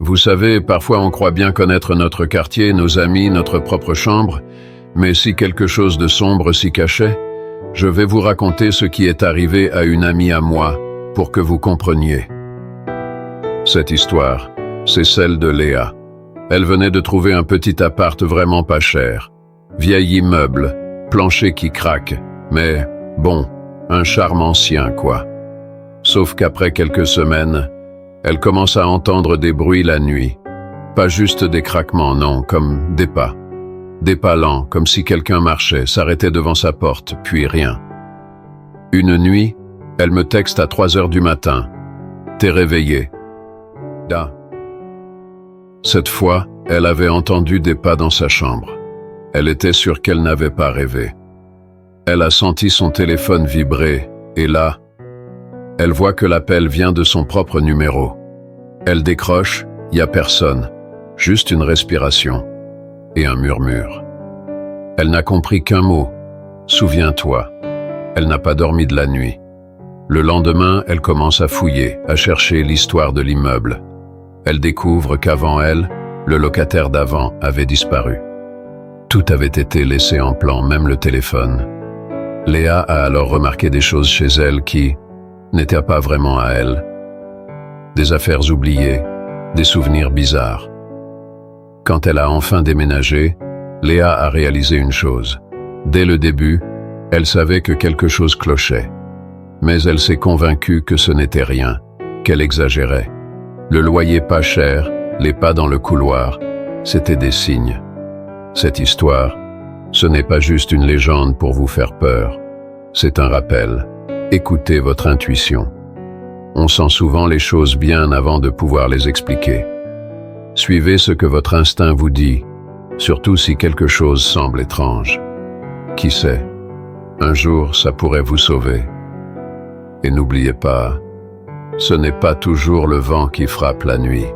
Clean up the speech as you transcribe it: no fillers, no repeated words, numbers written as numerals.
Vous savez, parfois on croit bien connaître notre quartier, nos amis, notre propre chambre, mais si quelque chose de sombre s'y cachait, je vais vous raconter ce qui est arrivé à une amie à moi, pour que vous compreniez. Cette histoire, c'est celle de Léa. Elle venait de trouver un petit appart vraiment pas cher. Vieil immeuble, plancher qui craque, mais bon, un charme ancien quoi. Sauf qu'après quelques semaines, elle commence à entendre des bruits la nuit. Pas juste des craquements, non, comme des pas. Des pas lents, comme si quelqu'un marchait, s'arrêtait devant sa porte, puis rien. Une nuit, elle me texte à 3 heures du matin. « T'es réveillé ?» Da. Cette fois, elle avait entendu des pas dans sa chambre. Elle était sûre qu'elle n'avait pas rêvé. Elle a senti son téléphone vibrer, et là, elle voit que l'appel vient de son propre numéro. Elle décroche, y a personne, juste une respiration et un murmure. Elle n'a compris qu'un mot, « Souviens-toi ». Elle n'a pas dormi de la nuit. Le lendemain, elle commence à fouiller, à chercher l'histoire de l'immeuble. Elle découvre qu'avant elle, le locataire d'avant avait disparu. Tout avait été laissé en plan, même le téléphone. Léa a alors remarqué des choses chez elle qui n'étaient pas vraiment à elle. Des affaires oubliées, des souvenirs bizarres. Quand elle a enfin déménagé, Léa a réalisé une chose. Dès le début, elle savait que quelque chose clochait. Mais elle s'est convaincue que ce n'était rien, qu'elle exagérait. Le loyer pas cher, les pas dans le couloir, c'étaient des signes. Cette histoire, ce n'est pas juste une légende pour vous faire peur. C'est un rappel. Écoutez votre intuition. On sent souvent les choses bien avant de pouvoir les expliquer. Suivez ce que votre instinct vous dit, surtout si quelque chose semble étrange. Qui sait, un jour ça pourrait vous sauver. Et n'oubliez pas, ce n'est pas toujours le vent qui frappe la nuit.